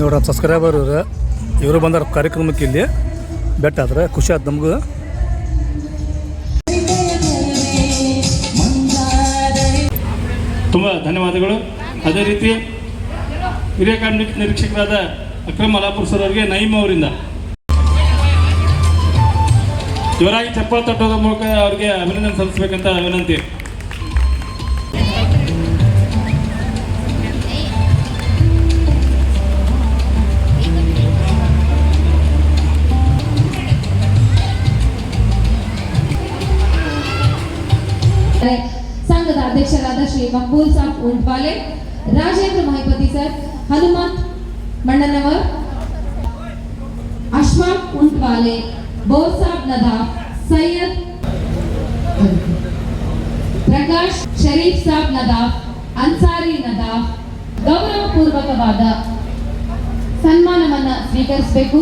ನೋಡ್ರ ಸಬ್ಸ್ಕ್ರೈಬರ್ ಇವರು ಬಂದಾರ ಕಾರ್ಯಕ್ರಮಕ್ಕೆ ಇಲ್ಲಿ ಬೆಟ್ಟ ಆದ್ರೆ ಖುಷಿ ಆಯ್ತು ನಮಗೂ. ತುಂಬ ಧನ್ಯವಾದಗಳು. ಅದೇ ರೀತಿ ಹಿರಿಯ ಕಾರ್ಮಿಕ ನಿರೀಕ್ಷಕರಾದ ಅಕ್ರಮ್ ಅಲಾಪುರ್ ಸರ್ ಅವರಿಗೆ ನೈಮ್ ಅವರಿಂದ ಜೋರಾಗಿ ಚಪ್ಪಾಳೆ ತಟ್ಟೋದ್ರ ಮೂಲಕ ಅವರಿಗೆ ಅಭಿನಂದನೆ ಸಲ್ಲಿಸಬೇಕಂತ ವಿನಂತಿ. ಸಂಘದ ಅಧ್ಯಕ್ಷರಾದ ಶ್ರೀ ಮಕ್ಬೂಲ್ ಸಾಬ್ ಉಂಟ್ವಾಲೆ, ರಾಜೇಂದ್ರ ಮಹಿಪತಿ ಸರ್, ಹನುಮಂತ್ ಮಣ್ಣನವರ್, ಅಶ್ಫಾಕ್ ಉಂಟ್ವಾಲೆ, ಬೋರ್ ಸಾಬ್ ನದಾಫ್, ಸೈಯದ್ ಪ್ರಕಾಶ್ ಶರೀಫ್ ಸಾಬ್ ನದಾಫ್, ಅನ್ಸಾರಿ ನದಾಫ್ ಗೌರವಪೂರ್ವಕವಾದ ಸನ್ಮಾನವನ್ನ ಸ್ವೀಕರಿಸಬೇಕು.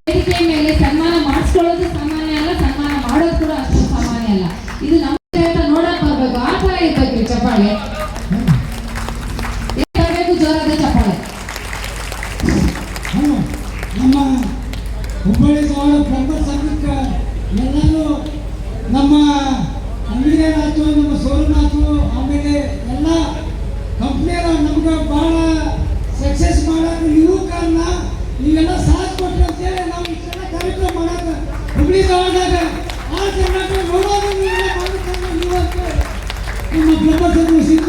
ವೇದಿಕೆ ಮೇಲೆ ಸನ್ಮಾನ ಮಾಡಿಸ್ಕೊಳ್ಳೋದು ಸಾಮಾನ್ಯ ಅಲ್ಲ, ಸನ್ಮಾನ ಮಾಡೋದು ಕೂಡ ಅಷ್ಟು ಸಾಮಾನ್ಯ ಅಲ್ಲ. ಇದು ನಮ್ಮ ನೋಡಕ್ ಬರ್ಬೇಕು, ಆ ತರ ಇರ್ಬೇಕು ಚಪ್ಪಾಳೆ, ಜೋರಾದ ಚಪ್ಪಾಳೆ. ನಮ್ಮ ಹುಬ್ಬಳ್ಳಿ ಧಾರವಾಡ ಪ್ಲಂಬರ್ ಸಂಘಕ್ಕೆ ಎಲ್ಲರೂ ನಮ್ಮ ಅಂಗಡಿಯರಾಯ್ತು, ನಮ್ಮ ಸೋರುನಾಥು, ಆಮೇಲೆ ಎಲ್ಲ ಕಂಪ್ನಿಯರ ನಮ್ಗೆ ಭಾಳ ಸಕ್ಸಸ್ ಮಾಡೋದು ನೀವು ಕಾರಣ. ನೀವೆಲ್ಲ ಸಾಥ್ ಕೊಟ್ಟರೆ ಅಂತೇಳಿ ನಾವು ಇಷ್ಟೆಲ್ಲ ಕಾರ್ಯಕ್ರಮ ಮಾಡೋದು ಹುಬ್ಬಳ್ಳಿ ಧಾರವಾಡದಾಗ ಆ ಕರ್ನಾಟಕ ನೋಡೋದು ನೀವೆಲ್ಲ ಮಾಡಿಕೊಂಡು ನೀವು ಅಂತ ನಮ್ಮ ಪ್ಲಂಬರ್ ಸಂಘ ಸಿದ್ಧ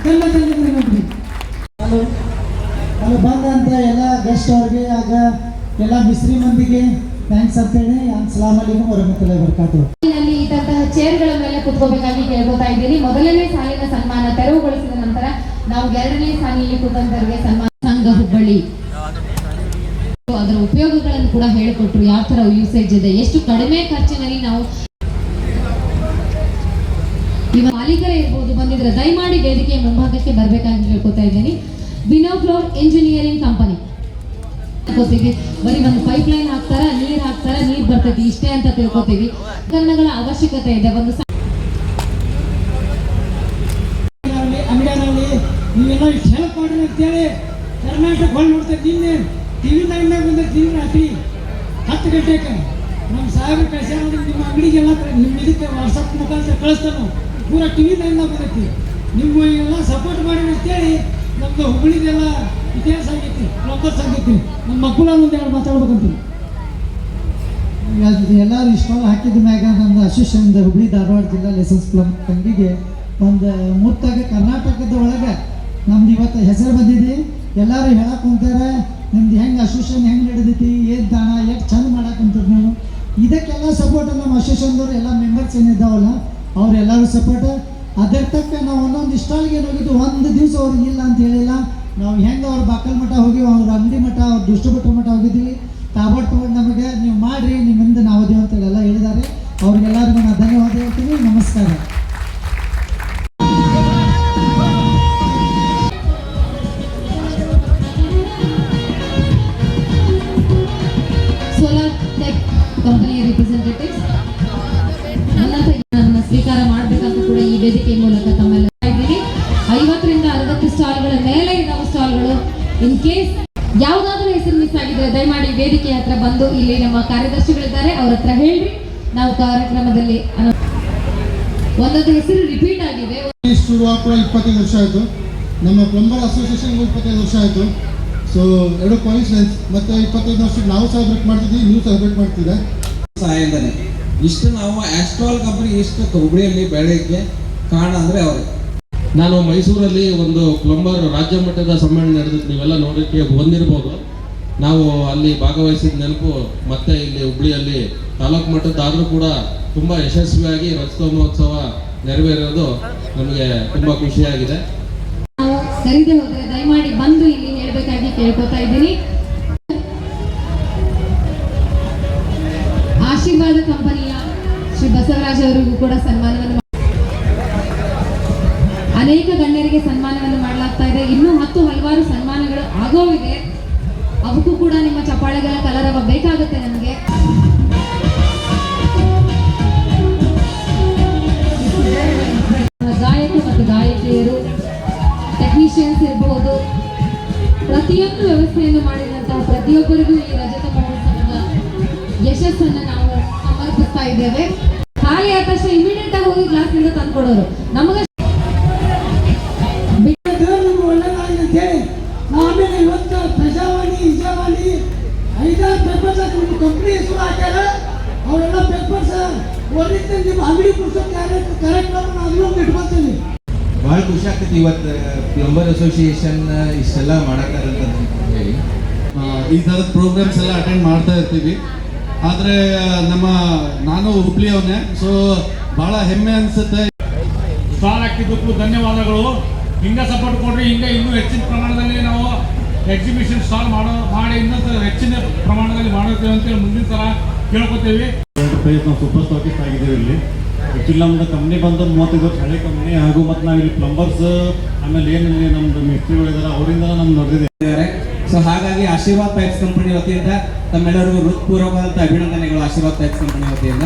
ಧನ್ಯವಾದಗಳು. ಅಲ್ಲಿ ಬಂದಂಥ ಎಲ್ಲ ಗೆಸ್ಟ್ ಅವ್ರಿಗೆ ಆಗ ಎಲ್ಲ ಮಿಸ್ರಿ ಮಂದಿಗೆ ಥ್ಯಾಂಕ್ಸ್ ಅಂತೇಳಿ ಅಸ್ಸಲಾಂ ಅಲೈಕುಂ ವರಹಮತುಲ್ಲಾಹಿ ವಬರಕಾತುಹು. ಈ ತರಹ ಚೇರ್ಗಳ ಮೇಲೆ ಕುತ್ಕೋಬೇಕಾಗಿ ಕೇಳ್ಕೊತಾ ಇದ್ದೀನಿ. ಮೊದಲನೇ ಸಾಲಿನ ಸನ್ಮಾನ ತೆರವುಗೊಳಿಸಿದ ನಂತರ ನಾವು ಎರಡನೇ ಸಾಲಿನಲ್ಲಿ ಕೂತಂತವರಿಗೆ ಸನ್ಮಾನ. ಸಂಘ ಹುಬ್ಬಳ್ಳಿ ಅದರ ಉಪಯೋಗಗಳನ್ನು ಕೂಡ ಹೇಳಿಕೊಟ್ರು, ಯಾವ ತರ ಯೂಸೇಜ್ ಇದೆ, ಎಷ್ಟು ಕಡಿಮೆ ಖರ್ಚಿನಲ್ಲಿ ನಾವು ಇವಾಗ ಮಾಲೀಕರೇ ಇರ್ಬೋದು ಬಂದಿದ್ರೆ ದಯಮಾಡಿ ವೇದಿಕೆಯ ಮುಂಭಾಗಕ್ಕೆ ಬರಬೇಕಾಗಿ ಕೇಳ್ಕೊತಾ ಇದ್ದೀನಿ. ಬಿನೋಫ್ಲೋರ್ ಇಂಜಿನಿಯರಿಂಗ್ ಕಂಪನಿ ಬರೀ ಒಂದು ಪೈಪ್ ಲೈನ್ ಹಾಕ್ತಾರ, ನೀರ್ ಬರ್ತೈತಿ ಇಷ್ಟೇ ಅಂತ ತಿಳ್ಕೊತೀವಿ. ಉಪಕರಣಗಳ ಅವಶ್ಯಕತೆ ಇದೆ. ಒಂದು ಅಂಗಡಿಯಲ್ಲಿ ನೀವೆಲ್ಲ ಇಷ್ಟು ಹೆಲ್ಪ್ ಮಾಡ್ರಿ ಅಂತೇಳಿ ಕರ್ನಾಟಕ ಹೊಳ್ ನೋಡ್ತೇವೆ. ನಿನ್ನೆ ಟಿವಿ ನೈನ್ನಾಗ ಬಂದೈತಿ, ರಾತ್ರಿ 10 ಗಂಟೆಗೆ ನಮ್ಮ ಸಾಹೇಬ್ರ ಕಳ್ಸ್ಯಾರ ನೋಡಿ, ನಿಮ್ಮ ಅಂಗಡಿಗೆಲ್ಲ ನಿಮ್ಮ ಇದಕ್ಕೆ ವಾಟ್ಸಪ್ ಮುಖಾಂತರ ಕಳಿಸ್ತಾನೆ. ಪೂರ ಟಿವಿ ನೈನ್ನಾಗ ಬಂದೈತಿ. ನಿಮ್ಮ ಎಲ್ಲ ಸಪೋರ್ಟ್ ಮಾಡಿ ಅಂತೇಳಿ ನಮ್ದು ಹುಬ್ಬಳ್ಳಿದೆಲ್ಲ ಇತಿಹಾಸ ಆಗೈತಿ, ಪ್ಲಂಬರ್ಸ್ ಆಗೈತಿ. ನಮ್ಮ ಮಕ್ಕಳು ಒಂದು ಎರಡು ಮಾತಾಡ್ಬೇಕಂತೀವಿ. ಎಲ್ಲರೂ ಇಷ್ಟೆಲ್ಲ ಹಾಕಿದ ಮ್ಯಾಗ ನಮ್ದು ಅಸೋಸಿಯೇಷನ್ ಹುಬ್ಬಳ್ಳಿ ಧಾರವಾಡ ಜಿಲ್ಲಾ ಲೈಸೆನ್ಸ್ ಪ್ಲಂಬರ್ ತಂಗಿಗೆ ಒಂದು ಮೂರ್ತಾಗ ಕರ್ನಾಟಕದ ಒಳಗೆ ನಮ್ದು ಇವತ್ತು ಹೆಸರು ಬಂದಿದೆ. ಎಲ್ಲರೂ ಹೇಳಕ್ಕೆ ಕುಂತಾರೆ ನಿಮ್ದು ಹೆಂಗೆ ಅಸೋಸಿಯೇಷನ್ ಹೆಂಗೆ ನಡೆದೈತಿ, ಏನು ದಾಣ ಎಷ್ಟು ಚಂದ ಮಾಡಕ್ಕೆ ಕುಂತೀರಿ ನೀವು. ಇದಕ್ಕೆಲ್ಲ ಸಪೋರ್ಟ್ ನಮ್ಮ ಅಸೋಸಿಯೇಷನ್ದವ್ರು ಎಲ್ಲ ಮೆಂಬರ್ಸ್ ಏನಿದ್ದಾವಲ್ಲ ಅವರೆಲ್ಲರೂ ಸಪೋರ್ಟ್. ಅದರ ತಕ್ಕ ನಾವು ಒಂದೊಂದು ಸ್ಟಾಲ್ಗೆ ಏನು ಹೋಗಿದ್ದು ಒಂದು ದಿವಸ ಅವ್ರಿಗೆ ಇಲ್ಲ ಅಂತ ಹೇಳಿಲ್ಲ. ನಾವು ಹೆಂಗೆ ಅವ್ರ ಬಾಕಲ್ ಮಠ ಹೋಗಿ ಅವ್ರ ಅಂಗಡಿ ಮಠ ಅವ್ರ ದುಷ್ಟಭಟ್ರ ಮಠ ಹೋಗಿದ್ದೀವಿ. ತಾಬಟ್ ತೊಗೊಂಡು ನಮಗೆ ನೀವು ಮಾಡಿರಿ ನಿಮ್ಮಿಂದ ನಾವು ಅದೇವು ಅಂತೇಳೆಲ್ಲ ಹೇಳಿದ್ದಾರೆ. ಅವ್ರಿಗೆಲ್ಲರಿಗೂ ನಾನು ಧನ್ಯವಾದ ಹೇಳ್ತೀನಿ. ನಮಸ್ಕಾರ. ಸೋಲಾರ್ ಟೆಕ್ ಕಂಪನಿಯ ರಿಪ್ರೆಸೆಂಟೇಟಿವ್ಸ್ ನನ್ನ ಸ್ವೀಕಾರ ಮಾಡಬೇಕಂತ ಕೂಡ ಈ ವೇದಿಕೆ ಮೂಲಕ ತಮ್ಮೆಲ್ಲ ಇದ್ದೀನಿ. 50 ರಿಂದ 60 ಸ್ಟಾಲ್ಗಳ ಮೇಲೆ ಇದಾವ ಸ್ಟಾಲ್ಗಳು. ಇನ್ ಕೇಸ್ ಯಾವುದಾದ್ರೂ ಹೆಸರು ಮಿಸ್ ಆಗಿದ್ರೆ ದಯಮಾಡಿ ವೇದಿಕೆ ಹತ್ರ ಬಂದು ಇಲ್ಲಿ ನಮ್ಮ ಕಾರ್ಯದರ್ಶಿಗಳಿದ್ದಾರೆ, ಅವ್ರ ಹತ್ರ ಹೇಳ್ರಿ. ನಾವು ಕಾರ್ಯಕ್ರಮದಲ್ಲಿ ಒಂದೊಂದು ಹೆಸರು ರಿಪೀಟ್ ಆಗಿದೆ. ಶುರುವಾಗುವ 25 ವರ್ಷ ಆಯಿತು. ನಮ್ಮ ಪ್ಲಂಬರ್ ಅಸೋಸಿಯೇಷನ್ಗೂ 25 ವರ್ಷ ಆಯಿತು. ಸೊ ಎರಡು ಕಾಯಿನ್ಸಿಡೆನ್ಸ್. ಮತ್ತು 25 ವರ್ಷಕ್ಕೆ ನಾವು ಸೆಲೆಬ್ರೇಟ್ ಮಾಡ್ತಿದ್ವಿ, ನೀವು ಸೆಲೆಬ್ರೇಟ್ ಮಾಡ್ತಿದ್ದೆ. ಸಹಾಯಧನೆ ಇಷ್ಟು ನಾವು ಆಸ್ಟ್ರಾಲ್ ಕಂಪನಿ ಇಷ್ಟು ಹುಬ್ಬಳ್ಳಿಯಲ್ಲಿ ಬೆಳೆಯಕ್ಕೆ ಕಾರಣ ಅಂದರೆ ಅವರು. ನಾನು ಮೈಸೂರಲ್ಲಿ ಒಂದು ಪ್ಲಂಬರ್ ರಾಜ್ಯ ಮಟ್ಟದ ಸಮ್ಮೇಳನ ನಡೆದಿದ್ದು ನೀವೆಲ್ಲ ನೋಡೋಕ್ಕೆ ಬಂದಿರ್ಬೋದು. ನಾವು ಅಲ್ಲಿ ಭಾಗವಹಿಸಿದ ನೆನಪು ಮತ್ತೆ ಇಲ್ಲಿ ಹುಬ್ಬಳ್ಳಿಯಲ್ಲಿ ತಾಲೂಕು ಮಟ್ಟದ್ದಾದರೂ ಕೂಡ ತುಂಬ ಯಶಸ್ವಿಯಾಗಿ ರಜತ ಮಹೋತ್ಸವ ನೆರವೇರೋದು ನಮಗೆ ತುಂಬ ಖುಷಿಯಾಗಿದೆ. ನಾವು ಕರೀದೆ ಹೋದರೆ ದಯಮಾಡಿ ಬಂದು ಇಲ್ಲಿ ಹೇಳಬೇಕಾಗಿ ಕೇಳ್ಕೊತಾ ಇದ್ದೀನಿ. ಆಶೀರ್ವಾದ ಕಂಪನಿಯ ಶ್ರೀ ಬಸವರಾಜ್ ಅವರಿಗೂ ಕೂಡ ಸನ್ಮಾನವನ್ನು, ಅನೇಕ ಗಣ್ಯರಿಗೆ ಸನ್ಮಾನವನ್ನು ಮಾಡಲಾಗ್ತಾ ಇದೆ. ಇನ್ನೂ ಹಲವಾರು ಸನ್ಮಾನಗಳು ಆಗೋವಿದೆ. ಅವಕ್ಕೂ ಕೂಡ ನಿಮ್ಮ ಚಪ್ಪಾಳೆಗಳ ಕಲರವ ಬೇಕಾಗುತ್ತೆ ನಮಗೆ. ಗಾಯಕ ಮತ್ತು ಗಾಯಕಿ ಪ್ರತಿಯೊಬ್ಬರಿಗೂ ಈ ರಜತ ಮಹೋತ್ಸವದ ಯಶಸ್ಸನ್ನ ನಾವು ಸಮರ್ಪಿಸ್ತಾ ಇದ್ದೇವೆ. ಖಾಲಿ ಆದ ತಕ್ಷಣ ಇಮಿಡಿಯೇಟ್ ಆಗಿ ಹೋಗಿ ಗ್ಲಾಸ್ನಿಂದ ತಂದ್ಕೊಡೋರು ನಮಗೆ ಒಳ್ಳೆದಾಗಿ ಅಂತೇಳಿ ಆಮೇಲೆ ಇವತ್ತು ಪ್ರಜಾವಾಣಿ ವಿಜಯವಾಣಿ 5-6 ಪೇಪರ್ಸ್ ನಿಮ್ಮ ಕಂಪ್ನಿ ಹೆಸರು ಹಾಕ್ಯಾರ. ಅವರೆಲ್ಲ ಪೇಪರ್ಸ್ ಓದಿದ್ದು ನಿಮ್ಮ ಅಂಗಡಿ ಪುಸ್ತಕ ಕರೆಕ್ಟ್ ನಾವು ಇಟ್ಕೊಳ್ತೀವಿ. ಭಾಳ ಖುಷಿ ಆಗ್ತೈತಿ ಇವತ್ತು ಪ್ಲಂಬರ್ ಅಸೋಸಿಯೇಷನ್ ಇಷ್ಟೆಲ್ಲ ಮಾಡಕ್ಕಾರಂತ ಹೇಳಿ ಈ ಥರದ ಪ್ರೋಗ್ರಾಮ್ಸ್ ಎಲ್ಲ ಅಟೆಂಡ್ ಮಾಡ್ತಾ ಇರ್ತೀವಿ. ಆದರೆ ನಾನು ಹುಬ್ಳಿಯವನೇ, ಸೊ ಭಾಳ ಹೆಮ್ಮೆ ಅನಿಸುತ್ತೆ. ಸ್ಟಾಲ್ ಹಾಕಿದ್ದಕ್ಕೂ ಧನ್ಯವಾದಗಳು. ಹಿಂಗೆ ಸಪೋರ್ಟ್ ಕೊಡ್ರಿ, ಹಿಂಗೆ ಇನ್ನೂ ಹೆಚ್ಚಿನ ಪ್ರಮಾಣದಲ್ಲಿ ನಾವು ಎಕ್ಸಿಬಿಷನ್ ಸ್ಟಾಲ್ ಮಾಡಿ ಇನ್ನೊಂದು ಹೆಚ್ಚಿನ ಪ್ರಮಾಣದಲ್ಲಿ ಮಾಡಿರ್ತೀವಿ ಅಂತೇಳಿ ಮುಂದಿನ ಸಲ ಕೇಳ್ಕೊತೀವಿ. ನಾವು ಸೂಪರ್ ಸ್ಟಾಕಿಸ್ಟ್ ಆಗಿದ್ದೀವಿ ಇಲ್ಲಿ. ಆ್ಯಕ್ಚುಲಿ ನಮ್ಮದು ಕಂಪ್ನಿ ಬಂದು 35 ವರ್ಷ ಹಳೆ ಕಂಪ್ನಿ, ಹಾಗೂ ಮತ್ತು ನಾವಿಲ್ಲಿ ಪ್ಲಂಬರ್ಸ್ ಆಮೇಲೆ ಏನಿಲ್ಲ ನಮ್ಮದು ಮಿಸ್ತ್ರಿಗಳಿದ್ದಾರೆ ಅವರಿಂದ ನಮ್ಗೆ ನಡೆದಿದೆ. ಸೊ ಹಾಗಾಗಿ ಆಶೀರ್ವಾದ್ ಪೈಪ್ಸ್ ಕಂಪನಿ ವತಿಯಿಂದ ತಮ್ಮೆಲ್ಲರಿಗೂ ಹೃತ್ಪೂರ್ವಕವಾದಂಥ ಅಭಿನಂದನೆಗಳು. ಆಶೀರ್ವಾದ್ ಪೈಪ್ಸ್ ಕಂಪನಿ ವತಿಯಿಂದ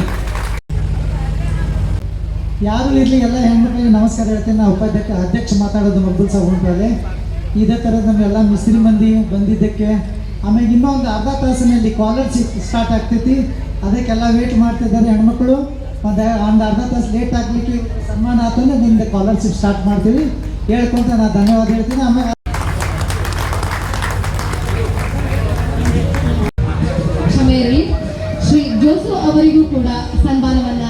ಯಾರು ಇರಲಿ ಎಲ್ಲ ಹೆಣ್ಮಕ್ಳಿಗೆ ನಮಸ್ಕಾರ ಹೇಳ್ತೇನೆ. ನಾವು ಅಧ್ಯಕ್ಷ ಮಾತಾಡೋದು ಅಬ್ದುಲ್ ಸಾಬ್ ಉಂಟಲ್ಲಿ. ಇದೇ ಥರದ ನಮ್ಮೆಲ್ಲ ಮಿಸ್ತ್ರಿ ಮಂದಿ ಬಂದಿದ್ದಕ್ಕೆ, ಆಮೇಲೆ ಇನ್ನೊಂದು ಅರ್ಧ ತಾಸಿನಲ್ಲಿ ಕಾಲರ್ಶಿಪ್ ಸ್ಟಾರ್ಟ್ ಆಗ್ತೈತಿ, ಅದಕ್ಕೆಲ್ಲ ವೇಟ್ ಮಾಡ್ತಿದ್ದಾರೆ ಹೆಣ್ಮಕ್ಳು. ಒಂದು ಅರ್ಧ ತಾಸು ಲೇಟ್ ಆಗಲಿಕ್ಕೆ ಸನ್ಮಾನ ಆತಂದ್ರೆ ನಿಮ್ದು ಕಾಲರ್ಶಿಪ್ ಸ್ಟಾರ್ಟ್ ಮಾಡ್ತೀವಿ ಹೇಳ್ಕೊಂತ ನಾನು ಧನ್ಯವಾದ ಹೇಳ್ತೀನಿ. ಆಮೇಲೆ ಕ್ಷಮೆ ಇರಲಿ, ಶ್ರೀ ಜೋಸು ಅವರಿಗೂ ಕೂಡ ಸನ್ಮಾನವನ್ನ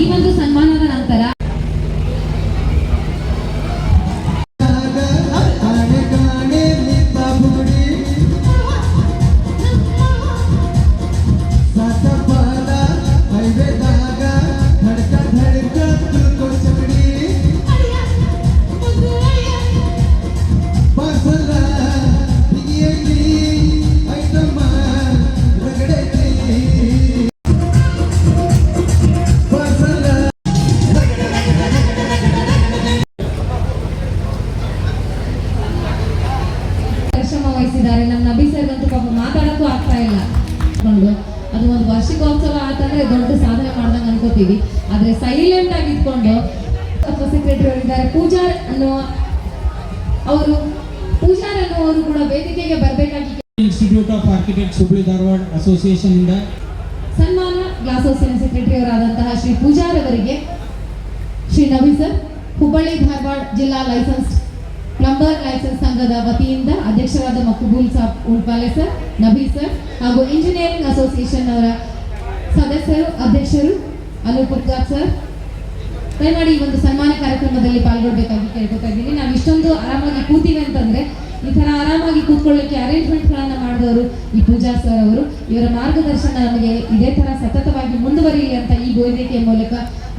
ಈ ಒಂದು ಸನ್ಮಾನದ ನಂತರ ವಹಿಸಿದ್ದಾರೆ. ನಮ್ಮ ನಬಿ ಸರ್ ಅಂತೂ ಪಾಪ ಮಾತಾಡೋಕ್ಕೂ ಆಗ್ತಾ ಇಲ್ಲ. ಅದು ಒಂದು ವಾರ್ಷಿಕೋತ್ಸವ ಆತಂದ್ರೆ ದೊಡ್ಡ ಸಾಧನೆ ಮಾಡ್ದಂಗೆ ಅನ್ಕೋತೀವಿ. ಆದ್ರೆ ಸೈಲೆಂಟ್ ಆಗಿ ಇಟ್ಕೊಂಡು ಸೆಕ್ರೆಟರಿ ಅವರಿದ್ದಾರೆ, ಪೂಜಾರ್ ಅನ್ನುವರು ಕೂಡ ವೇದಿಕೆಗೆ ಬರಬೇಕಾಗಿ institute of architects Hubli Dharwad association ಇಂದ ಸನ್ಮಾನ ಗ್ಲಾಸ್ ಹೌಸಿನ ಸೆಕ್ರೆಟರಿ ಅವರಾದಂತಹ ಶ್ರೀ ಪೂಜಾರ್ ಅವರಿಗೆ ಶ್ರೀ ನಬಿ ಸರ್ ಹುಬ್ಬಳ್ಳಿ ಧಾರವಾಡ ಜಿಲ್ಲಾ ಪ್ಲಂಬರ್ ಲೈಸೆನ್ಸ್ ಸಂಘದ ವತಿಯಿಂದ ಅಧ್ಯಕ್ಷರಾದ ಮಕ್ಬೂಲ್ ಸಾಬ್ ಉಳ್ಪಾಲೆ ಸರ್, ನಬಿ ಸರ್ ಹಾಗೂ ಇಂಜಿನಿಯರಿಂಗ್ ಅಸೋಸಿಯೇಷನ್ ಅವರ ಸದಸ್ಯರು ಅಧ್ಯಕ್ಷರು ಅನೂಪ್ ಸರ್ ದಯಮಾಡಿ ಈ ಒಂದು ಸನ್ಮಾನ ಕಾರ್ಯಕ್ರಮದಲ್ಲಿ ಪಾಲ್ಗೊಳ್ಬೇಕಾಗಿ ಕೇಳ್ಕೊತಾ ಇದ್ದೀನಿ. ನಾವು ಇಷ್ಟೊಂದು ಆರಾಮಾಗಿ ಕೂತೀವಿ ಅಂತಂದ್ರೆ ಈ ಥರ ಆರಾಮಾಗಿ ಕೂತ್ಕೊಳ್ಳಿಕ್ಕೆ ಅರೇಂಜ್ಮೆಂಟ್ಗಳನ್ನು ಮಾಡಿದವರು ಈ ಪೂಜಾ ಸರ್ ಅವರು. ಇವರ ಮಾರ್ಗದರ್ಶನ ನಮಗೆ ಇದೇ ಥರ ಸತತವಾಗಿ ಮುಂದುವರಿಯಲಿ ಅಂತ ಈ ವೇದಿಕೆಯ ಮೂಲಕ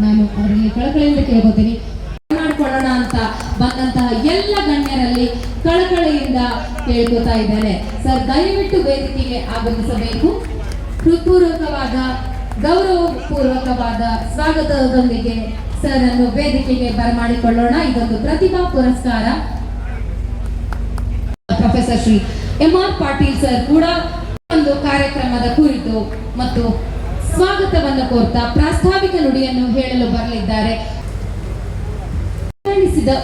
ನಾನು ಅವರಲ್ಲಿ ಕಳಕಳಿಯಿಂದ ಕೇಳ್ಕೊತೀನಿ. ಮಾಡಿಕೊಳ್ಳೋಣ ಅಂತ ಬಂದಂತಹ ಎಲ್ಲ ಗಣ್ಯರಲ್ಲಿ ಕಳಕಳಿಯಿಂದ ಕೇಳ್ಕೊತಾ ಇದ್ದೇನೆ. ಸರ್ ದಯವಿಟ್ಟು ವೇದಿಕೆಗೆ ಆಗಮಿಸಬೇಕು. ಹೃತ್ಪೂರ್ವಕವಾದ ಗೌರವಪೂರ್ವಕವಾದ ಸ್ವಾಗತದೊಂದಿಗೆ ಸರ್ ಅನ್ನು ವೇದಿಕೆಗೆ ಬರಮಾಡಿಕೊಳ್ಳೋಣ. ಇದೊಂದು ಪ್ರತಿಭಾ ಪುರಸ್ಕಾರ. Professor Shri MR Patil sir ಕೂಡ ಒಂದು ಕಾರ್ಯಕ್ರಮದ ಕುರಿತು ಮತ್ತು ಸ್ವಾಗತವನ್ನು ಕೋರ್ತಾ ಪ್ರಾಸ್ತಾವಿಕ ನುಡಿಯನ್ನು ಹೇಳಲು ಬರಲಿದ್ದಾರೆ.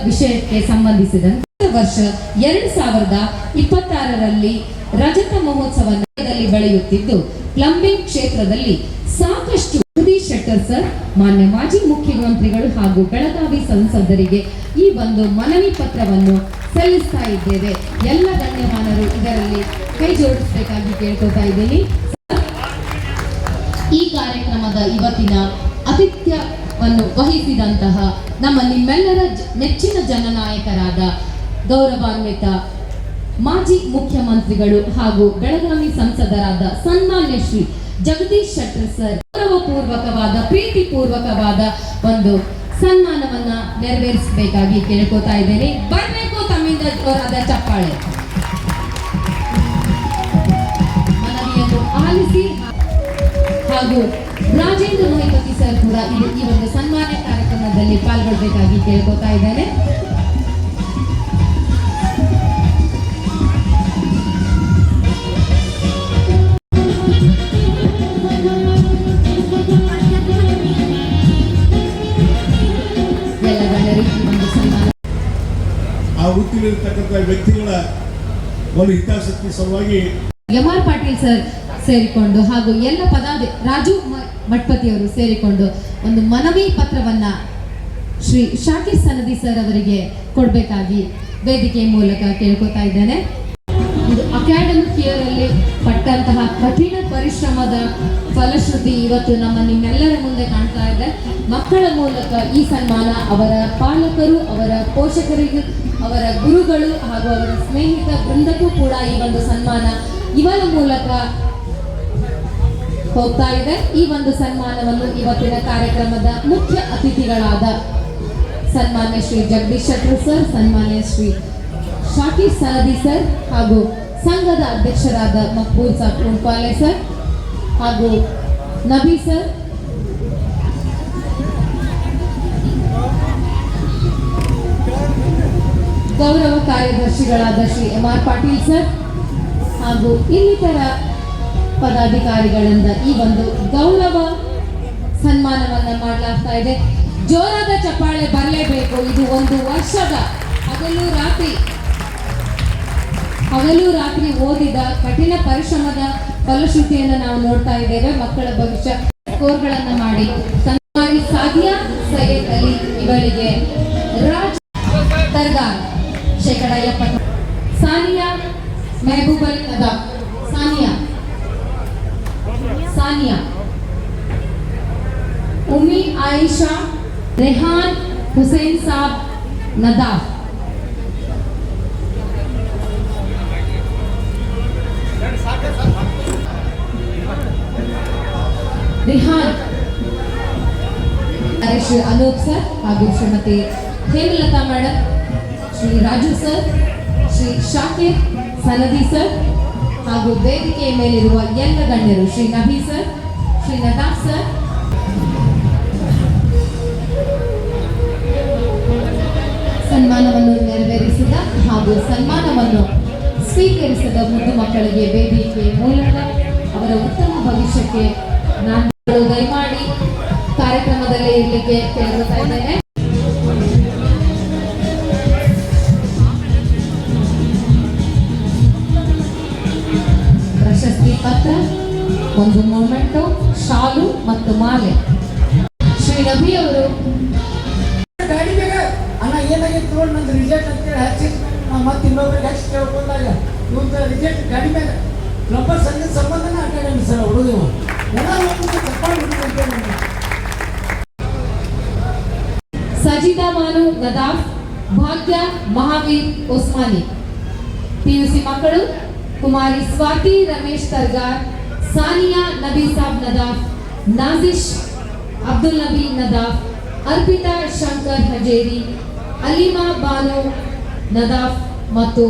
ವಿಷಯಕ್ಕೆ ಸಂಬಂಧಿಸಿದಂತೆ ವರ್ಷ 2026ರಲ್ಲಿ ರಜತ ಮಹೋತ್ಸವದಲ್ಲಿ ಬೆಳೆಯುತ್ತಿದ್ದು ಪ್ಲಂಬಿಂಗ್ ಕ್ಷೇತ್ರದಲ್ಲಿ ಸಾಕಷ್ಟು ಜಗದೀಶ್ ಶೆಟ್ಟರ್ ಸರ್, ಮಾನ್ಯ ಮಾಜಿ ಮುಖ್ಯಮಂತ್ರಿಗಳು ಹಾಗೂ ಬೆಳಗಾವಿ ಸಂಸದರಿಗೆ ಈ ಒಂದು ಮನವಿ ಪತ್ರವನ್ನು ಸಲ್ಲಿಸ್ತಾ ಇದ್ದೇವೆ. ಎಲ್ಲ ಗಣ್ಯಮಾನರು ಇದರಲ್ಲಿ ಕೈ ಜೋಡಿಸಬೇಕಾಗಿ ಕೇಳ್ಕೊತಾ ಇದ್ದೀನಿ. ಈ ಕಾರ್ಯಕ್ರಮದ ಇವತ್ತಿನ ಆತಿಥ್ಯವನ್ನು ವಹಿಸಿದಂತಹ ನಮ್ಮ ನಿಮ್ಮೆಲ್ಲರ ಮೆಚ್ಚಿನ ಜನನಾಯಕರಾದ ಗೌರವಾನ್ವಿತ ಮಾಜಿ ಮುಖ್ಯಮಂತ್ರಿಗಳು ಹಾಗೂ ಬೆಳಗಾವಿ ಸಂಸದರಾದ ಸನ್ಮಾನ್ಯ ಶ್ರೀ ಜಗದೀಶ್ ಶೆಟ್ಟರ್ ಸರ್ ಗೌರವಪೂರ್ವಕವಾದ ಪ್ರೀತಿಪೂರ್ವಕವಾದ ಒಂದು ಸನ್ಮಾನವನ್ನ ನೆರವೇರಿಸಬೇಕಾಗಿ ಕೇಳ್ಕೊತಾ ಇದ್ದೇನೆ. ಬರಬೇಕು ತಮ್ಮಿಂದ ಜೋರಾದ ಚಪ್ಪಾಳೆ. ಮನವಿಯನ್ನು ಆಲಿಸಿ ಹಾಗೂ ರಾಜೇಂದ್ರ ಮೊಹಿಪತಿ ಸರ್ ಕೂಡ ಈ ಒಂದು ಸನ್ಮಾನ ಕಾರ್ಯಕ್ರಮದಲ್ಲಿ ಪಾಲ್ಗೊಳ್ಳಬೇಕಾಗಿ ಕೇಳ್ಕೊತಾ ಇದ್ದೇನೆ. ಎಲ್ಲ ವೇದಿಕೆಯಲ್ಲಿರ್ತಕ್ಕಂಥ ವ್ಯಕ್ತಿಗಳ ಒಂದು ಹಿತಾಸಕ್ತಿ ಸಲುವಾಗಿ MR ಪಾಟೀಲ್ ಸರ್ ಸೇರಿಕೊಂಡು ಹಾಗೂ ಎಲ್ಲ ರಾಜು ಮಠಪತಿ ಅವರು ಸೇರಿಕೊಂಡು ಒಂದು ಮನವಿ ಪತ್ರವನ್ನ ಶ್ರೀ ಶಾಕೀರ್ ಸನದಿ ಸರ್ ಅವರಿಗೆ ಕೊಡಬೇಕಾಗಿ ವೇದಿಕೆ ಮೂಲಕ ಕೇಳ್ಕೊತಾ ಇದ್ದೇನೆ. ಇದು ಅಕಾಡೆಮಿಕ್ ಇಯರ್ ಅಲ್ಲಿ ಪಟ್ಟಂತಹ ಕಠಿಣ ಪರಿಶ್ರಮದ ಫಲಶ್ರುತಿ ಇವತ್ತು ನಿಮ್ಮೆಲ್ಲರ ಮುಂದೆ ಕಾಣ್ತಾ ಇದೆ. ಮಕ್ಕಳ ಮೂಲಕ ಈ ಸನ್ಮಾನ ಅವರ ಪಾಲಕರು, ಅವರ ಪೋಷಕರಿಗೂ, ಅವರ ಗುರುಗಳು ಹಾಗೂ ಅವರ ಸ್ನೇಹಿತ ವೃಂದಕ್ಕೂ ಕೂಡ ಈ ಒಂದು ಸನ್ಮಾನ ಇವರ ಮೂಲಕ ಹೋಗ್ತಾ ಇದೆ. ಈ ಒಂದು ಸನ್ಮಾನವನ್ನು ಇವತ್ತಿನ ಕಾರ್ಯಕ್ರಮದ ಮುಖ್ಯ ಅತಿಥಿಗಳಾದ ಸನ್ಮಾನ್ಯ ಶ್ರೀ ಜಗದೀಶ್ ಶೆಟ್ಟರ್ ಸರ್, ಸನ್ಮಾನ್ಯ ಶ್ರೀ ಶಾಕೀರ್ ಸನದಿ ಸರ್ ಹಾಗೂ ಸಂಘದ ಅಧ್ಯಕ್ಷರಾದ ಮಕ್ಬೂಲ್ ಸಾಬ್ ಉಂಪಾಲೆ ಸರ್ ಹಾಗೂ ನಬಿ ಸರ್, ಗೌರವ ಕಾರ್ಯದರ್ಶಿಗಳಾದ ಶ್ರೀ MR ಪಾಟೀಲ್ ಸರ್ ಹಾಗೂ ಇನ್ನಿತರ ಪದಾಧಿಕಾರಿಗಳಿಂದ ಈ ಒಂದು ಗೌರವ ಸನ್ಮಾನವನ್ನ ಮಾಡಲಾಗ್ತಾ ಇದೆ. ಜೋರಾದ ಚಪ್ಪಾಳೆ ಬರಲೇಬೇಕು. ಇದು ಒಂದು ವರ್ಷದ ಹಗಲು ರಾತ್ರಿ ಓದಿದ ಕಠಿಣ ಪರಿಶ್ರಮದ ಫಲಶ್ರುತಿಯನ್ನು ನಾವು ನೋಡ್ತಾ ಇದ್ದೇವೆ. ಮಕ್ಕಳ ಭವಿಷ್ಯ ಸ್ಕೋರ್ಗಳನ್ನು ಮಾಡಿ ಸನ್ಮಾನಿ ಸಾದಿಯಾ ಸೈಯದ್ ಅಲಿ ಇವರಿಗೆ ರಾಜ್ ದರ್ಗಾರ್ ಶೇಕಡ 70, ಸಾನಿಯಾ ಮೆಹಬೂಬಲ್ ನದಾ, ಸಾನಿಯಾ उम्मी आयशा रेहान हुसैन साहब नदाफ, रेहान श्री अनूप सर ಹಾಗೂ Shrimati Hemalatha madam, Shri Raju sir, Shri Shakir Sanadi sir ಹಾಗೂ ವೇದಿಕೆಯ ಮೇಲಿರುವ ಎಲ್ಲ ಗಣ್ಯರು, ಶ್ರೀ ನಬಿ ಸರ್, ಶ್ರೀ ನದಾಫ್ ಸರ್, ಸನ್ಮಾನವನ್ನು ನೆರವೇರಿಸಿದ ಹಾಗೂ ಸನ್ಮಾನವನ್ನು ಸ್ವೀಕರಿಸಿದ ಮುದ್ದು ಮಕ್ಕಳಿಗೆ ವೇದಿಕೆಯ ಮೂಲಕ ಅವರ ಉತ್ತಮ ಭವಿಷ್ಯಕ್ಕೆ ನಾನು ದಯಮಾಡಿ ಕಾರ್ಯಕ್ರಮದಲ್ಲೇ ಇರಲಿಕ್ಕೆ ಕೇಳ್ತಾ ಇದ್ದೇನೆ. ಪ್ರಶಸ್ತಿ ಪತ್ರ, ಒಂದು ಮೊಮೆಂಟೋ, ಶಾಲು ಮತ್ತು ಮಾಲೆ. ಶ್ರೀ ನಬಿ ಅವರು ಗಾಡಿ ಬೇಗ ಅಣ್ಣ ಏನಾಗಿತ್ತು ನೋಡಿ ನಂದು ರಿಜೆಕ್ಟ್ ಅಂತೇಳಿ ಹಚ್ಚಿ ನಾವು ಮತ್ತೆ ಇನ್ನೊಬ್ರಿಗೆ ಹಚ್ಚಿ ಕೇಳ್ಕೊಂಡಾಗ ಇವಂತ ರಿಜೆಕ್ಟ್ ಗಾಡಿ ಮೇಲೆ ಪ್ಲಂಬರ್ ಸಂಘದ ಸಂಬಂಧನ ಅಕಾಡೆಮಿ ಸರ್ ಹುಡುಗವು ಎಲ್ಲ ತಪ್ಪಾಗಿ ಹುಡುಗ. ಸಜಿದಾ ಮಾನು ನದಾಫ್, ಭಾಗ್ಯ ಮಹಾವೀರ್ ಓಸ್ಮಾನಿ. PUC ಮಕ್ಕಳು ಕುಮಾರಿ ಸ್ವಾತಿ ರಮೇಶ್ ತರ್ಗಾರ್, ಸಾನಿಯಾ ನಬಿ ಸಾಬ್ ನದಾಫ್, ನಾಜಿಶ್ ಅಬ್ದುಲ್ ನಬಿ ನದಾಫ್, ಅರ್ಪಿತಾ ಶಂಕರ್ ಹಜೇರಿ, ಅಲಿಮಾ ಬಾನು ನದಾಫ್ ಮತ್ತು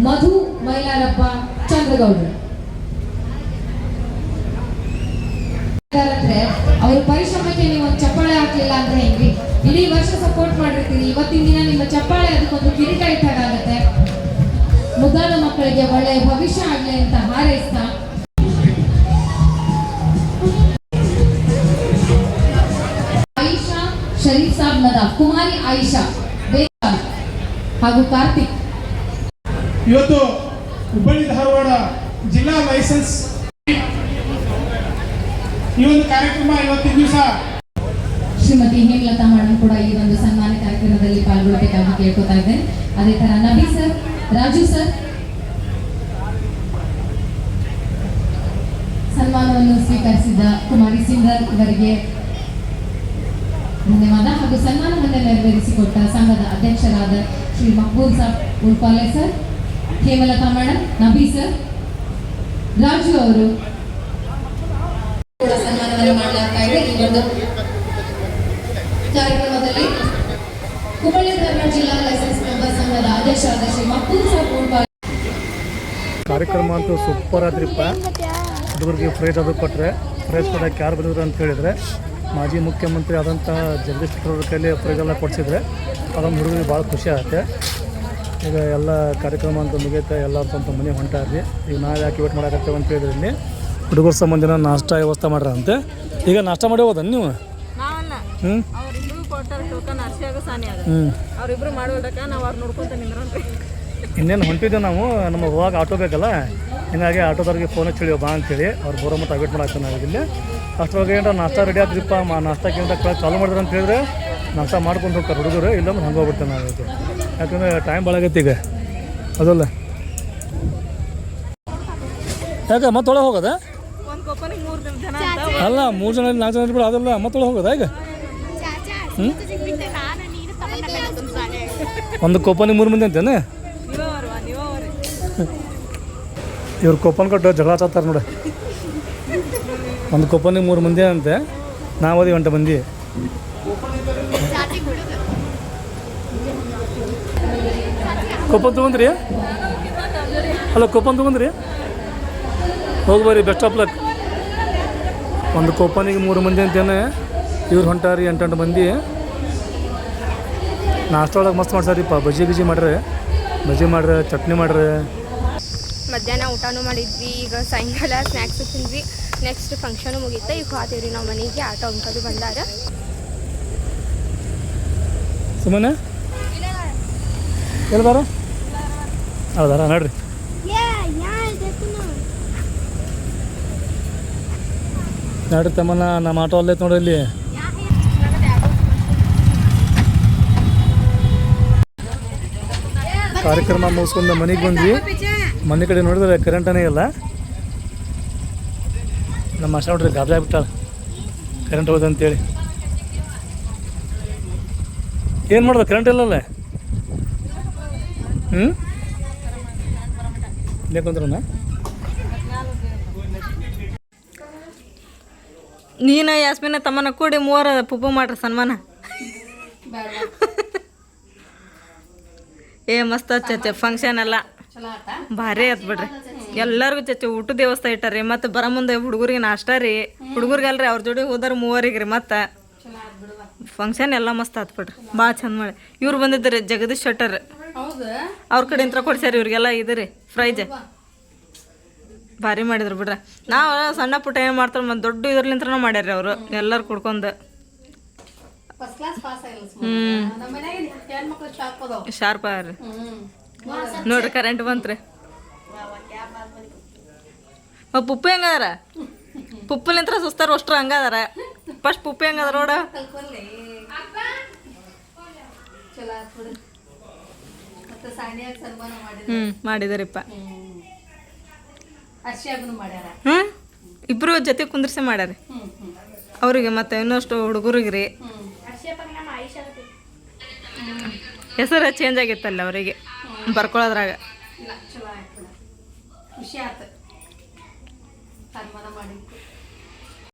ಮಧು ಮೈಲಾರಪ್ಪ ಚಂದ್ರಗೌಡರು. ಅವ್ರ ಪರಿಶ್ರಮಕ್ಕೆ ನೀವು ಒಂದು ಚಪ್ಪಾಳೆ ಹಾಕ್ಲಿಲ್ಲ ಅಂದ್ರೆ ಹೆಂಗ್ರಿ? ಇಡೀ ವರ್ಷ ಸಪೋರ್ಟ್ ಮಾಡಿರ್ತೀರಿ, ಇವತ್ತಿನ ದಿನ ನಿಮ್ಮ ಚಪ್ಪಾಳೆ ಅದಕ್ಕೊಂದು ಕಿರೀಟ ಇಟ್ಟಾಗ ಆಗುತ್ತೆ. ಮುದ್ದಾದ ಮಕ್ಕಳಿಗೆ ಒಳ್ಳೆಯ ಭವಿಷ್ಯ ಆಗ್ಲಿ ಅಂತ ಹಾರೈಸ್ತಾ ಆಯಿಷಾ ಶರೀಫ್ ಸಾಬ್ ನದಾಫ್, ಕುಮಾರಿ ಆಯಿಷಾ ಹಾಗೂ ಕಾರ್ತಿಕ್. ಇವತ್ತು ಹುಬ್ಬಳ್ಳಿ ಧಾರವಾಡ ಜಿಲ್ಲಾ ಲೈಸೆನ್ಸ್ ಈ ಒಂದು ಕಾರ್ಯಕ್ರಮ ಇವತ್ತಿನ ದಿವಸ ಶ್ರೀಮತಿ ಹೇಮಲತಾ ಮೇಡಮ್ ಕೂಡ ಈ ಒಂದು ಸನ್ಮಾನ ಕಾರ್ಯಕ್ರಮದಲ್ಲಿ ಪಾಲ್ಗೊಳ್ಳಬೇಕಾಗಿ ಕೇಳ್ಕೊತಾ ಇದ್ದೇನೆ. ಅದೇ ತರ ನಬಿ ಸರ್, ರಾಜು ಸರ್ ಸನ್ಮಾನವನ್ನು ಸ್ವೀಕರಿಸಿದ ಕುಮಾರಿ ಸಿಂಧರ್ ಇವರಿಗೆ ಧನ್ಯವಾದ ಹಾಗೂ ಸನ್ಮಾನವನ್ನು ನೆರವೇರಿಸಿಕೊಟ್ಟ ಸಂಘದ ಅಧ್ಯಕ್ಷರಾದ Shri Maqbool Saab Ulpale sir, Hemalatha madam, Nabi sir, Raju ಅವರು ಕೂಡ ಸನ್ಮಾನವನ್ನು ಮಾಡಲಾಗ್ತಾ ಇದೆ. ಈ ಒಂದು ಕಾರ್ಯಕ್ರಮದಲ್ಲಿ ಹುಬ್ಬಳ್ಳಿ ಧಾರವಾಡ ಜಿಲ್ಲಾ ಲೈಸೆನ್ಸ್ ಮೆಂಬರ್ ಸಂಘದ ಅಧ್ಯಕ್ಷರಾದ ಶ್ರೀ ಮಕ್ಬೂಲ್ ಸಾಬ್ ಉಲ್ಪಾಲೆ. ಕಾರ್ಯಕ್ರಮ ಅಂತೂ ಸೂಪರ್ ಆದ್ರಿಪ್ಪ. ಹುಡುಗರಿಗೆ ಪ್ರೈಸ್ ಅದು ಕೊಟ್ಟರೆ, ಪ್ರೈಸ್ ಕೊಡೋಕ್ಕೆ ಯಾರು ಬಂದಿದ್ರು ಅಂತ ಹೇಳಿದರೆ ಮಾಜಿ ಮುಖ್ಯಮಂತ್ರಿ ಆದಂಥ ಜಗದೀಶ್ ಶೆಟ್ಟರ್ ಅವ್ರ ಕೈಲಿ ಪ್ರೈಸೆಲ್ಲ ಕೊಡಿಸಿದ್ರೆ ಅದೊಂದು ಹುಡುಗರಿಗೆ ಭಾಳ ಖುಷಿ ಆಗುತ್ತೆ. ಈಗ ಎಲ್ಲ ಕಾರ್ಯಕ್ರಮ ಅಂತ ಮುಗಿಯುತ್ತೆ, ಎಲ್ಲರೂ ಸ್ವಂತ ಮನೆ ಹೊಂಟಾರ್ರಿ. ಈಗ ನಾವು ಯಾಕೆ ವೇಟ್ ಮಾಡಾಕತ್ತೇವೆ ಅಂತ ಹೇಳಿದ್ರೆ ಇಲ್ಲಿ ಹುಡುಗರ ಸಂಬಂಧಿನ ನಾಷ್ಟ ವ್ಯವಸ್ಥೆ ಮಾಡ್ರಂತೆ. ಈಗ ನಾಷ್ಟ ಮಾಡಿ ಹೋದನ್ ನೀವು? ಕೊಟ್ಟಾರ ಟೋಕನ್ ಅರ್ಶಿಯಾಗ ಸಾನಿ ಆಗ ಹ್ಞೂ ಅವ್ರಿಬ್ರು ಮಾಡೋದಕ್ಕ ನಾವು ಅವ್ರು ನೋಡ್ಕೊಂತ ನಿಂದ್ರನ್ರಿ ಇನ್ನೇನು ಹೊಂಟಿದ್ದೆ ನಾವು ನಮಗೆ ಹೋಗಾಗ ಆಟೋ ಬೇಕಲ್ಲ ಹಿಂಗಾಗಿ ಆಟೋದವ್ರಿಗೆ ಫೋನ್ ಹಚ್ಚಿಳಿಯೋ ಬಾ ಅಂತೇಳಿ ಅವ್ರು ಬರೋ ಮತ್ತು ವೇಟ್ ಮಾಡಾಕ್ತಾನೆ ನಾವು ಇಲ್ಲಿ ಅಷ್ಟೊಳಗೆ ಏನಾರ ನಾಷ್ಟ ರೆಡಿ ಆಗ್ತಿಪ್ಪ ನಾಷ್ಟಕ್ಕಿಂತ ಚಾಲು ಮಾಡಿದ್ರೆ ಅಂತ ಹೇಳಿದ್ರೆ ನಾಷ್ಟ ಮಾಡ್ಕೊಂಡು ಹೋಗ್ತಾರೆ ಹುಡುಗರು ಇಲ್ಲಂದ್ರೆ ಹಂಗೆ ಹೋಗ್ಬಿಡ್ತೇವೆ ನಾವು ಇದು ಯಾಕಂದರೆ ಟೈಮ್ ಭಾಳ ಆಗೈತೆ ಈಗ ಅದಲ್ಲ ಯಾಕೆ ಮತ್ತೊಳಗೆ ಹೋಗೋದಾ ಒಂದು ಕೊಪ್ಪನಿಗೆ 3 ಜನ ಅಂತ ಅಲ್ಲ 3 ಜನ 4 ಜನ ಬಿಡು ಅದಲ್ಲ ಮತ್ತೊಳಗೆ ಹೋಗೋದಾ ಈಗ ಒಂದು ಕೊಪ್ಪನಿಗೆ 3 ಮಂದಿ ಅಂತೇನೆ ನೀವವ್ರಿ ಇವ್ರು ಕೊಪ್ಪನ್ ಕೊಟ್ಟು ಜಗಳ ಆಡ್ತಾರೆ ನೋಡಿ ಒಂದು ಕೊಪ್ಪನಿಗೆ 3 ಮಂದಿ ಅಂತೆ ನಾವು ಅದು 8 ಮಂದಿ ಕೊಪ್ಪನ್ ತೊಗೊಂಡ್ರಿ ಅಲ್ಲ ಕೊಪ್ಪನ್ ತೊಗೊಂಡ್ರಿ ಹೋಗಿ ಬರ್ರಿ ಬೆಸ್ಟ್ ಆಫ್ ಲಕ್ ಒಂದು ಕೊಪ್ಪನಿಗೆ 3 ಮಂದಿ ಅಂತೇನೆ ಇವ್ರು ಹೊಂಟಾರಿ 8 ಮಂದಿ ನಾಷ್ಟ ಒಳಗೆ ಮಸ್ತ್ ಮಾಡ್ಸಾರಿಪ್ಪ ಬಜ್ಜಿ ಮಾಡ್ರೆ ಬಜ್ಜಿ ಮಾಡ್ರೆ ಚಟ್ನಿ ಮಾಡ್ರೆ ಮಧ್ಯಾಹ್ನ ಊಟನೂ ಮಾಡಿದ್ವಿ ಈಗ ಸಾಯಂಕಾಲ ಸ್ನ್ಯಾಕ್ಸು ತಿಂದ್ವಿ ನೆಕ್ಸ್ಟ್ ಫಂಕ್ಷನು ಮುಗೀತಾ ಈಗ ಹೋಗ್ತೀವಿ ನಾವು ಮನೆಗೆ ಆಟೋ ಅಂಕಲು ಬಂದಾರ ಸುಮ್ಮನೆ ಎಲ್ಲಿ ಬಾರ ಹೌದಾರ ನೋಡ್ರಿ ನೋಡ್ರಿ ತಮ್ಮನ ನಮ್ಮ ಆಟೋ ಅಲ್ಲೈತೆ ನೋಡ್ರಿ ಇಲ್ಲಿ ಕಾರ್ಯಕ್ರಮ ಮುಗಿಸ್ಕೊಂಡು ಮನೆಗೆ ಬಂದ್ವಿ ಮನೆ ಕಡೆ ನೋಡಿದ್ರೆ ಕರೆಂಟನೇ ಇಲ್ಲ ನಮ್ಮ ಅಷ್ಟ ನೋಡ್ರಿ ಗಾಬರಿ ಆಗ್ಬಿಟ್ಟಾಳ ಕರೆಂಟ್ ಹೋದ ಅಂತೇಳಿ ಏನು ಮಾಡೋದು ಕರೆಂಟ್ ಇಲ್ಲಲ್ಲ ಇಲ್ಲೇ ಕುಂದ್ರನ ನೀನು ಯಾಸ್ಮಿನ ತಮ್ಮನ ಕೂಡಿ 3 ಪುಪ್ಪು ಮಾಡ್ರಿ ಸನ್ಮಾನ ಏ ಮಸ್ತ್ ಚಚ್ಚ ಫಂಕ್ಷನ್ ಎಲ್ಲ ಭಾರಿ ಆತ್ ಬಿಡ್ರಿ ಎಲ್ಲರಿಗೂ ಚಚ್ಚ ಊಟದ ವ್ಯವಸ್ಥೆ ಇಟ್ಟಾರಿ ಮತ್ತು ಬರೋ ಮುಂದೆ ಹುಡುಗರಿಗೆ ನಾಷ್ಟ ರೀ ಹುಡುಗರಿಗಲ್ರಿ ಅವ್ರ ಜೋಡಿ ಹೋದಾರ 3 ರೀ ಮತ್ತು ಫಂಕ್ಷನ್ ಎಲ್ಲ ಮಸ್ತ್ ಆತ್ ಬಿಡ್ರಿ ಭಾಳ ಚಂದ ಮಾಡಿ ಇವ್ರು ಬಂದಿದ್ರಿ ಜಗದೀಶ್ ಶೆಟ್ಟರ್ ಅವ್ರ ಕಡೆ ಇಂತ್ರ ಕೊಡ್ಸ್ಯಾರ ಇವ್ರಿಗೆಲ್ಲ ಇದು ರೀ ಫ್ರೈಜ್ ಭಾರಿ ಮಾಡಿದ್ರು ಬಿಡ್ರಿ ನಾವು ಸಣ್ಣ ಪುಟ್ಟ ಏನು ಮಾಡ್ತಾರೆ ಮತ್ತು ದೊಡ್ಡ ಇದ್ರಲಿಂತ್ರನೂ ಮಾಡ್ಯಾರ ಅವರು ಎಲ್ಲರೂ ಕುಡ್ಕೊಂಡು ಶಾರ್ಪ್ ರೀ ನೋಡ್ರಿ ಕರೆಂಟ್ ಬಂತ್ರಿ ಪುಪ್ಪು ಹೆಂಗದಾರ ಪುಪ್ಪಲಿಂತ್ರ ಸುಸ್ತಾರ ಅಷ್ಟ್ರು ಹಂಗದಾರ ಫಸ್ಟ್ ಪುಪ್ಪು ಹೆಂಗದಾರ ನೋಡ ಮಾಡಿದಾರಿಪ್ಪ ಇಬ್ರು ಜೊತೆ ಕುಂದ್ರಿಸಿ ಮಾಡ್ಯಾರ ಅವ್ರಿಗೆ ಮತ್ತೆ ಇನ್ನಷ್ಟು ಹುಡುಗರಿಗೆ ರೀ ಹೆಸರು ಚೇಂಜ್ ಆಗಿತ್ತಲ್ಲ ಅವರಿಗೆ ಬರ್ಕೊಳ್ಳೋದ್ರಾಗ ಖುಷಿ ಆಯ್ತು ಸನ್ಮಾನ ಮಾಡಿದ್ದು